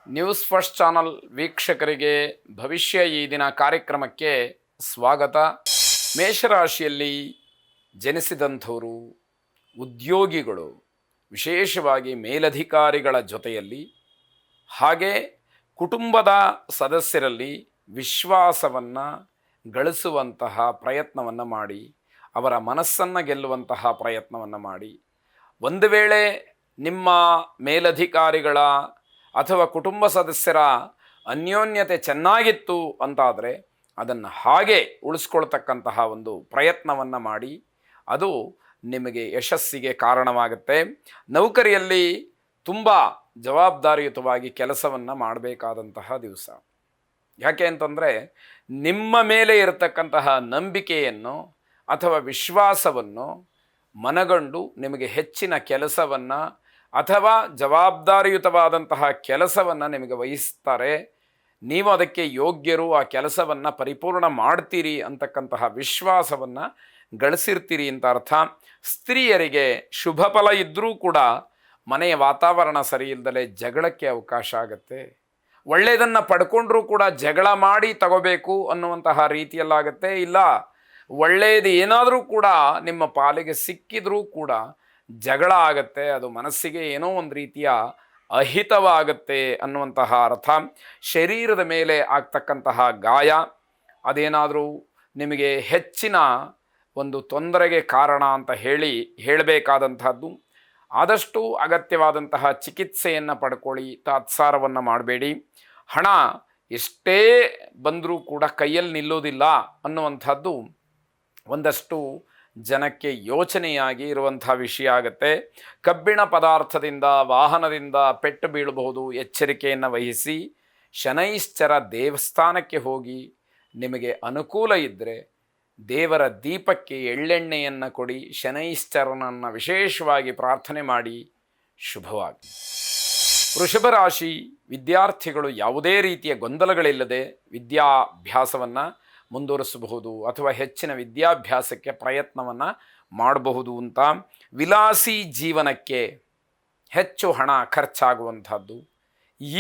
News first channel ವೀಕ್ಷಕರಿಗೆ ಭವಿಷ್ಯ ಈ ದಿನ ಕಾರ್ಯಕ್ರಮಕ್ಕೆ ಸ್ವಾಗತ. ಮೇಷರಾಶಿಯಲ್ಲಿ ಜನಿಸಿದಂಥವರು ಉದ್ಯೋಗಿಗಳು, ವಿಶೇಷವಾಗಿ ಮೇಲಧಿಕಾರಿಗಳ ಜೊತೆಯಲ್ಲಿ ಹಾಗೆ ಕುಟುಂಬದ ಸದಸ್ಯರಲ್ಲಿ ವಿಶ್ವಾಸವನ್ನು ಗಳಿಸುವಂತಹ ಪ್ರಯತ್ನವನ್ನು ಮಾಡಿ, ಅವರ ಮನಸ್ಸನ್ನು ಗೆಲ್ಲುವಂತಹ ಪ್ರಯತ್ನವನ್ನು ಮಾಡಿ, ಒಂದು ವೇಳೆ ನಿಮ್ಮ ಮೇಲಧಿಕಾರಿಗಳ ಅಥವಾ ಕುಟುಂಬ ಸದಸ್ಯರ ಅನ್ಯೋನ್ಯತೆ ಚೆನ್ನಾಗಿತ್ತು ಅಂತಾದರೆ ಅದನ್ನು ಹಾಗೆ ಉಳಿಸ್ಕೊಳ್ತಕ್ಕಂತಹ ಒಂದು ಪ್ರಯತ್ನವನ್ನು ಮಾಡಿ, ಅದು ನಿಮಗೆ ಯಶಸ್ಸಿಗೆ ಕಾರಣವಾಗುತ್ತೆ. ನೌಕರಿಯಲ್ಲಿ ತುಂಬ ಜವಾಬ್ದಾರಿಯುತವಾಗಿ ಕೆಲಸವನ್ನು ಮಾಡಬೇಕಾದಂತಹ ದಿವಸ. ಯಾಕೆ ಅಂತಂದರೆ ನಿಮ್ಮ ಮೇಲೆ ಇರತಕ್ಕಂತಹ ನಂಬಿಕೆಯನ್ನು ಅಥವಾ ವಿಶ್ವಾಸವನ್ನು ಮನಗಂಡು ನಿಮಗೆ ಹೆಚ್ಚಿನ ಕೆಲಸವನ್ನು ಅಥವಾ ಜವಾಬ್ದಾರಿಯುತವಾದಂತಹ ಕೆಲಸವನ್ನು ನಿಮಗೆ ವಹಿಸ್ತಾರೆ. ನೀವು ಅದಕ್ಕೆ ಯೋಗ್ಯರು, ಆ ಕೆಲಸವನ್ನು ಪರಿಪೂರ್ಣ ಮಾಡ್ತೀರಿ ಅಂತಕ್ಕಂತಹ ವಿಶ್ವಾಸವನ್ನು ಗಳಿಸಿರ್ತೀರಿ ಅಂತ ಅರ್ಥ. ಸ್ತ್ರೀಯರಿಗೆ ಶುಭ ಫಲ ಇದ್ದರೂ ಕೂಡ ಮನೆಯ ವಾತಾವರಣ ಸರಿ ಇಲ್ಲದಲೇ ಜಗಳಕ್ಕೆ ಅವಕಾಶ ಆಗುತ್ತೆ. ಒಳ್ಳೆಯದನ್ನು ಪಡ್ಕೊಂಡ್ರೂ ಕೂಡ ಜಗಳ ಮಾಡಿ ತಗೋಬೇಕು ಅನ್ನುವಂತಹ ರೀತಿಯಲ್ಲಾಗತ್ತೆ. ಇಲ್ಲ, ಒಳ್ಳೆಯದು ಏನಾದರೂ ಕೂಡ ನಿಮ್ಮ ಪಾಲಿಗೆ ಸಿಕ್ಕಿದ್ರೂ ಕೂಡ ಜಗಳ ಆಗತ್ತೆ. ಅದು ಮನಸ್ಸಿಗೆ ಏನೋ ಒಂದು ರೀತಿಯ ಅಹಿತವಾಗುತ್ತೆ ಅನ್ನುವಂತಹ ಅರ್ಥ. ಶರೀರದ ಮೇಲೆ ಆಗ್ತಕ್ಕಂತಹ ಗಾಯ ಅದೇನಾದರೂ ನಿಮಗೆ ಹೆಚ್ಚಿನ ಒಂದು ತೊಂದರೆಗೆ ಕಾರಣ ಅಂತ ಹೇಳಬೇಕಾದಂತಹದ್ದು. ಆದಷ್ಟು ಅಗತ್ಯವಾದಂತಹ ಚಿಕಿತ್ಸೆಯನ್ನು ಪಡ್ಕೊಳ್ಳಿ, ತಾತ್ಸಾರವನ್ನು ಮಾಡಬೇಡಿ. ಹಣ ಎಷ್ಟೇ ಬಂದರೂ ಕೂಡ ಕೈಯಲ್ಲಿ ನಿಲ್ಲೋದಿಲ್ಲ ಅನ್ನುವಂಥದ್ದು ಒಂದಷ್ಟು ಜನಕ್ಕೆ ಯೋಚನೆಯಾಗಿ ಇರುವಂಥ ವಿಷಯ ಆಗುತ್ತೆ. ಕಬ್ಬಿಣ ಪದಾರ್ಥದಿಂದ, ವಾಹನದಿಂದ ಪೆಟ್ಟು ಬೀಳಬಹುದು, ಎಚ್ಚರಿಕೆಯನ್ನು ವಹಿಸಿ. ಶನೈಶ್ಚರ ದೇವಸ್ಥಾನಕ್ಕೆ ಹೋಗಿ ನಿಮಗೆ ಅನುಕೂಲ ಇದ್ದರೆ ದೇವರ ದೀಪಕ್ಕೆ ಎಳ್ಳೆಣ್ಣೆಯನ್ನು ಕೊಡಿ, ಶನೈಶ್ಚರನನ್ನು ವಿಶೇಷವಾಗಿ ಪ್ರಾರ್ಥನೆ ಮಾಡಿ. ಶುಭವಾಗಿ. ವೃಷಭ ರಾಶಿ ವಿದ್ಯಾರ್ಥಿಗಳು ಯಾವುದೇ ರೀತಿಯ ಗೊಂದಲಗಳಿಲ್ಲದೆ ವಿದ್ಯಾಭ್ಯಾಸವನ್ನು ಮುಂದುವರಿಸಬಹುದು ಅಥವಾ ಹೆಚ್ಚಿನ ವಿದ್ಯಾಭ್ಯಾಸಕ್ಕೆ ಪ್ರಯತ್ನವನ್ನು ಮಾಡಬಹುದು ಅಂತ. ವಿಲಾಸಿ ಜೀವನಕ್ಕೆ ಹೆಚ್ಚು ಹಣ ಖರ್ಚಾಗುವಂಥದ್ದು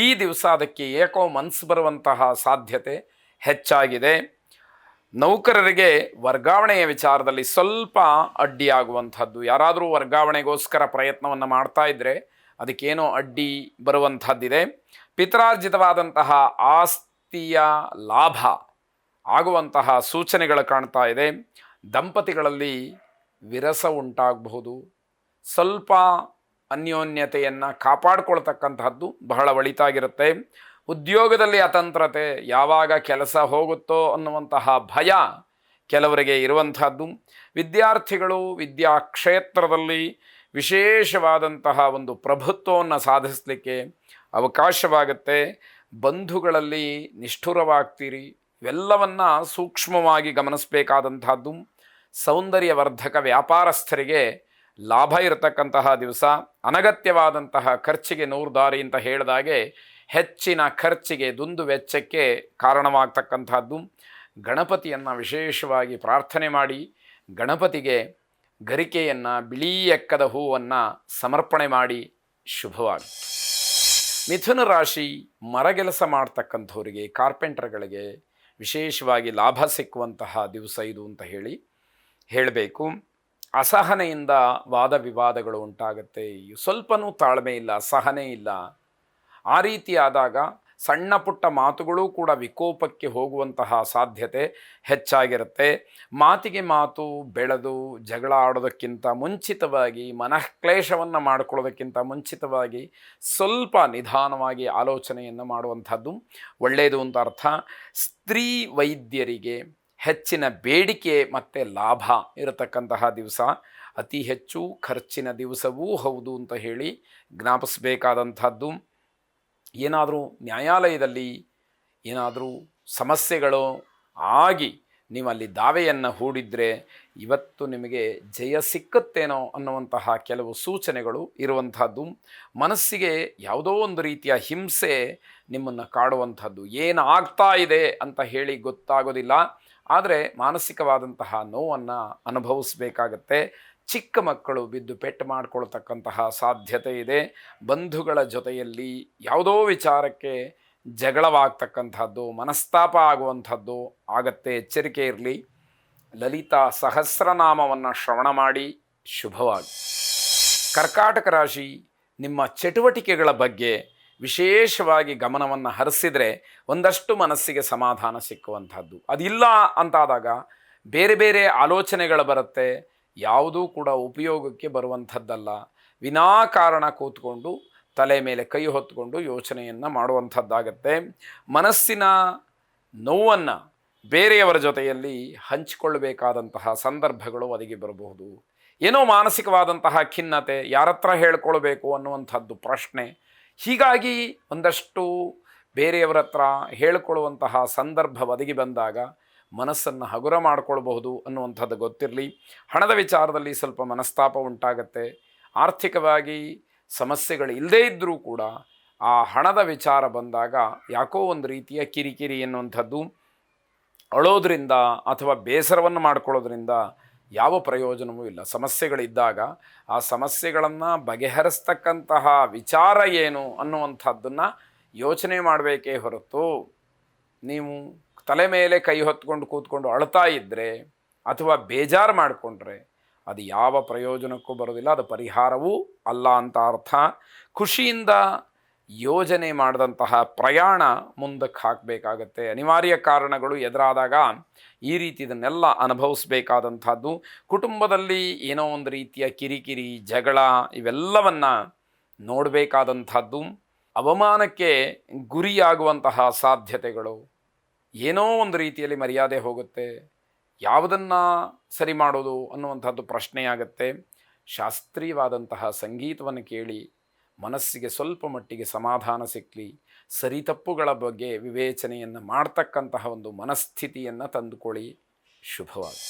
ಈ ದಿವಸ, ಅದಕ್ಕೆ ಏಕೋ ಮನಸ್ಸು ಬರುವಂತಹ ಸಾಧ್ಯತೆ ಹೆಚ್ಚಾಗಿದೆ. ನೌಕರರಿಗೆ ವರ್ಗಾವಣೆಯ ವಿಚಾರದಲ್ಲಿ ಸ್ವಲ್ಪ ಅಡ್ಡಿಯಾಗುವಂಥದ್ದು. ಯಾರಾದರೂ ವರ್ಗಾವಣೆಗೋಸ್ಕರ ಪ್ರಯತ್ನವನ್ನು ಮಾಡ್ತಾ ಇದ್ದರೆ ಅದಕ್ಕೇನೋ ಅಡ್ಡಿ ಬರುವಂಥದ್ದಿದೆ. ಪಿತ್ರಾರ್ಜಿತವಾದಂತಹ ಆಸ್ತಿಯ ಲಾಭ ಆಗುವಂತಹ ಸೂಚನೆಗಳು ಕಾಣ್ತಾ ಇದೆ. ದಂಪತಿಗಳಲ್ಲಿ ವಿರಸ ಉಂಟಾಗಬಹುದು. ಸ್ವಲ್ಪ ಅನ್ಯೋನ್ಯತೆಯನ್ನು ಕಾಪಾಡಿಕೊಳ್ತಕ್ಕಂತಹದ್ದು ಬಹಳ ಒಳಿತಾಗಿರುತ್ತೆ. ಉದ್ಯೋಗದಲ್ಲಿ ಅತಂತ್ರತೆ, ಯಾವಾಗ ಕೆಲಸ ಹೋಗುತ್ತೋ ಅನ್ನುವಂತಹ ಭಯ ಕೆಲವರಿಗೆ ಇರುವಂತಹದ್ದು. ವಿದ್ಯಾರ್ಥಿಗಳು ವಿದ್ಯಾಕ್ಷೇತ್ರದಲ್ಲಿ ವಿಶೇಷವಾದಂತಹ ಒಂದು ಪ್ರಭುತ್ವವನ್ನು ಸಾಧಿಸಲಿಕ್ಕೆ ಅವಕಾಶವಾಗುತ್ತೆ. ಬಂಧುಗಳಲ್ಲಿ ನಿಷ್ಠುರವಾಗ್ತೀರಿ. ಇವೆಲ್ಲವನ್ನು ಸೂಕ್ಷ್ಮವಾಗಿ ಗಮನಿಸಬೇಕಾದಂತಹದ್ದು. ಸೌಂದರ್ಯವರ್ಧಕ ವ್ಯಾಪಾರಸ್ಥರಿಗೆ ಲಾಭ ಇರತಕ್ಕಂತಹ ದಿವಸ. ಅನಗತ್ಯವಾದಂತಹ ಖರ್ಚಿಗೆ ನೂರು ದಾರಿ ಅಂತ ಹೇಳಿದಾಗೆ ಹೆಚ್ಚಿನ ಖರ್ಚಿಗೆ, ದುಂದು ವೆಚ್ಚಕ್ಕೆ ಕಾರಣವಾಗ್ತಕ್ಕಂಥದ್ದು. ಗಣಪತಿಯನ್ನು ವಿಶೇಷವಾಗಿ ಪ್ರಾರ್ಥನೆ ಮಾಡಿ, ಗಣಪತಿಗೆ ಗರಿಕೆಯನ್ನು, ಬಿಳಿ ಎಕ್ಕದ ಹೂವನ್ನು ಸಮರ್ಪಣೆ ಮಾಡಿ. ಶುಭವಾಗಿ. ಮಿಥುನ ರಾಶಿ ಮರಗೆಲಸ ಮಾಡ್ತಕ್ಕಂಥವರಿಗೆ, ಕಾರ್ಪೆಂಟರ್ಗಳಿಗೆ ವಿಶೇಷವಾಗಿ ಲಾಭ ಸಿಕ್ಕುವಂತಹ ದಿವಸ ಇದು ಅಂತ ಹೇಳಬೇಕು. ಅಸಹನೆಯಿಂದ ವಾದ ವಿವಾದಗಳು ಉಂಟಾಗುತ್ತೆ. ಸ್ವಲ್ಪನೂ ತಾಳ್ಮೆ ಇಲ್ಲ, ಸಹನೆ ಇಲ್ಲ. ಆ ರೀತಿಯಾದಾಗ ಸಣ್ಣ ಪುಟ್ಟ ಮಾತುಗಳೂ ಕೂಡ ವಿಕೋಪಕ್ಕೆ ಹೋಗುವಂತಹ ಸಾಧ್ಯತೆ ಹೆಚ್ಚಾಗಿರುತ್ತೆ. ಮಾತಿಗೆ ಮಾತು ಬೆಳೆದು ಜಗಳ ಆಡೋದಕ್ಕಿಂತ ಮುಂಚಿತವಾಗಿ, ಮನಃಕ್ಲೇಶವನ್ನು ಮಾಡಿಕೊಳ್ಳೋದಕ್ಕಿಂತ ಮುಂಚಿತವಾಗಿ ಸ್ವಲ್ಪ ನಿಧಾನವಾಗಿ ಆಲೋಚನೆಯನ್ನು ಮಾಡುವಂಥದ್ದು ಒಳ್ಳೆಯದು ಅಂತ ಅರ್ಥ. ಸ್ತ್ರೀ ವೈದ್ಯರಿಗೆ ಹೆಚ್ಚಿನ ಬೇಡಿಕೆ ಮತ್ತು ಲಾಭ ಇರತಕ್ಕಂತಹ ದಿವಸ. ಅತಿ ಹೆಚ್ಚು ಖರ್ಚಿನ ದಿವಸವೂ ಹೌದು ಅಂತ ಜ್ಞಾಪಿಸಬೇಕಾದಂಥದ್ದು. ಏನಾದರೂ ನ್ಯಾಯಾಲಯದಲ್ಲಿ ಏನಾದರೂ ಸಮಸ್ಯೆಗಳು ಆಗಿ ನೀವಲ್ಲಿ ದಾವೆಯನ್ನು ಹೂಡಿದರೆ ಇವತ್ತು ನಿಮಗೆ ಜಯ ಸಿಕ್ಕತ್ತೇನೋ ಅನ್ನುವಂತಹ ಕೆಲವು ಸೂಚನೆಗಳು ಇರುವಂಥದ್ದು. ಮನಸ್ಸಿಗೆ ಯಾವುದೋ ಒಂದು ರೀತಿಯ ಹಿಂಸೆ ನಿಮ್ಮನ್ನು ಕಾಡುವಂಥದ್ದು. ಏನಾಗ್ತಾ ಇದೆ ಅಂತ ಗೊತ್ತಾಗೋದಿಲ್ಲ. ಆದರೆ ಮಾನಸಿಕವಾದಂತಹ ನೋವನ್ನು ಅನುಭವಿಸಬೇಕಾಗತ್ತೆ. ಚಿಕ್ಕ ಮಕ್ಕಳು ಬಿದ್ದು ಪೆಟ್ಟು ಮಾಡಿಕೊಳ್ತಕ್ಕಂತಹ ಸಾಧ್ಯತೆ ಇದೆ. ಬಂಧುಗಳ ಜೊತೆಯಲ್ಲಿ ಯಾವುದೋ ವಿಚಾರಕ್ಕೆ ಜಗಳವಾಗ್ತಕ್ಕಂಥದ್ದು, ಮನಸ್ತಾಪ ಆಗುವಂಥದ್ದು ಆಗತ್ತೆ. ಎಚ್ಚರಿಕೆ ಇರಲಿ. ಲಲಿತಾ ಸಹಸ್ರನಾಮವನ್ನು ಶ್ರವಣ ಮಾಡಿ. ಶುಭವಾಗಿ. ಕರ್ಕಾಟಕ ರಾಶಿ, ನಿಮ್ಮ ಚಟುವಟಿಕೆಗಳ ಬಗ್ಗೆ ವಿಶೇಷವಾಗಿ ಗಮನವನ್ನು ಹರಿಸಿದರೆ ಒಂದಷ್ಟು ಮನಸ್ಸಿಗೆ ಸಮಾಧಾನ ಸಿಕ್ಕುವಂಥದ್ದು. ಅದಿಲ್ಲ ಅಂತಾದಾಗ ಬೇರೆ ಬೇರೆ ಆಲೋಚನೆಗಳು ಬರುತ್ತೆ. ಯಾವುದೂ ಕೂಡ ಉಪಯೋಗಕ್ಕೆ ಬರುವಂಥದ್ದಲ್ಲ. ವಿನಾಕಾರಣ ಕೂತ್ಕೊಂಡು ತಲೆ ಮೇಲೆ ಕೈ ಹೊತ್ಕೊಂಡು ಯೋಚನೆಯನ್ನು ಮಾಡುವಂಥದ್ದಾಗತ್ತೆ. ಮನಸ್ಸಿನ ನೋವನ್ನು ಬೇರೆಯವರ ಜೊತೆಯಲ್ಲಿ ಹಂಚಿಕೊಳ್ಳಬೇಕಾದಂತಹ ಸಂದರ್ಭಗಳು ಒದಗಿ ಬರಬಹುದು. ಏನೋ ಮಾನಸಿಕವಾದಂತಹ ಖಿನ್ನತೆ, ಯಾರ ಹತ್ರ ಹೇಳ್ಕೊಳ್ಬೇಕು ಅನ್ನುವಂಥದ್ದು ಪ್ರಶ್ನೆ. ಹೀಗಾಗಿ ಒಂದಷ್ಟು ಬೇರೆಯವರ ಹತ್ರ ಹೇಳಿಕೊಳ್ಳುವಂತಹ ಸಂದರ್ಭ ಒದಗಿ ಬಂದಾಗ ಮನಸ್ಸನ್ನು ಹಗುರ ಮಾಡಿಕೊಳ್ಬಹುದು ಅನ್ನುವಂಥದ್ದು ಗೊತ್ತಿರಲಿ. ಹಣದ ವಿಚಾರದಲ್ಲಿ ಸ್ವಲ್ಪ ಮನಸ್ತಾಪ ಉಂಟಾಗತ್ತೆ. ಆರ್ಥಿಕವಾಗಿ ಸಮಸ್ಯೆಗಳು ಇಲ್ಲದೇ ಇದ್ದರೂ ಕೂಡ ಆ ಹಣದ ವಿಚಾರ ಬಂದಾಗ ಯಾಕೋ ಒಂದು ರೀತಿಯ ಕಿರಿಕಿರಿ ಎನ್ನುವಂಥದ್ದು, ಅಳೋದ್ರಿಂದ ಅಥವಾ ಬೇಸರವನ್ನು ಮಾಡ್ಕೊಳ್ಳೋದ್ರಿಂದ ಯಾವ ಪ್ರಯೋಜನವೂ ಇಲ್ಲ. ಸಮಸ್ಯೆಗಳಿದ್ದಾಗ ಆ ಸಮಸ್ಯೆಗಳನ್ನು ಬಗೆಹರಿಸ್ತಕ್ಕಂತಹ ವಿಚಾರ ಏನು ಅನ್ನುವಂಥದ್ದನ್ನು ಯೋಚನೆ ಮಾಡಬೇಕೇ ಹೊರತು ನೀವು ತಲೆ ಮೇಲೆ ಕೈ ಹೊತ್ಕೊಂಡು ಕೂತ್ಕೊಂಡು ಅಳ್ತಾ ಇದ್ದರೆ ಅಥವಾ ಬೇಜಾರು ಮಾಡಿಕೊಂಡ್ರೆ ಅದು ಯಾವ ಪ್ರಯೋಜನಕ್ಕೂ ಬರೋದಿಲ್ಲ. ಅದು ಪರಿಹಾರವೂ ಅಲ್ಲ ಅಂತ ಅರ್ಥ. ಖುಷಿಯಿಂದ ಯೋಜನೆ ಮಾಡಿದಂತಹ ಪ್ರಯಾಣ ಮುಂದಕ್ಕೆ ಹಾಕಬೇಕಾಗತ್ತೆ. ಅನಿವಾರ್ಯ ಕಾರಣಗಳು ಎದುರಾದಾಗ ಈ ರೀತಿ ಇದನ್ನೆಲ್ಲ ಅನುಭವಿಸಬೇಕಾದಂಥದ್ದು. ಕುಟುಂಬದಲ್ಲಿ ಏನೋ ಒಂದು ರೀತಿಯ ಕಿರಿಕಿರಿ, ಜಗಳ ಇವೆಲ್ಲವನ್ನು ನೋಡಬೇಕಾದಂಥದ್ದು. ಅವಮಾನಕ್ಕೆ ಗುರಿಯಾಗುವಂತಹ ಸಾಧ್ಯತೆಗಳು, ಏನೋ ಒಂದು ರೀತಿಯಲ್ಲಿ ಮರ್ಯಾದೆ ಹೋಗುತ್ತೆ. ಯಾವುದನ್ನು ಸರಿ ಮಾಡೋದು ಅನ್ನುವಂಥದ್ದು ಪ್ರಶ್ನೆಯಾಗತ್ತೆ. ಶಾಸ್ತ್ರೀಯವಾದಂತಹ ಸಂಗೀತವನ್ನು ಕೇಳಿ ಮನಸ್ಸಿಗೆ ಸ್ವಲ್ಪ ಮಟ್ಟಿಗೆ ಸಮಾಧಾನ ಸಿಕ್ಕಲಿ. ಸರಿತಪ್ಪುಗಳ ಬಗ್ಗೆ ವಿವೇಚನೆಯನ್ನು ಮಾಡ್ತಕ್ಕಂತಹ ಒಂದು ಮನಸ್ಥಿತಿಯನ್ನು ತಂದುಕೊಳ್ಳಿ. ಶುಭವಾಗಿ.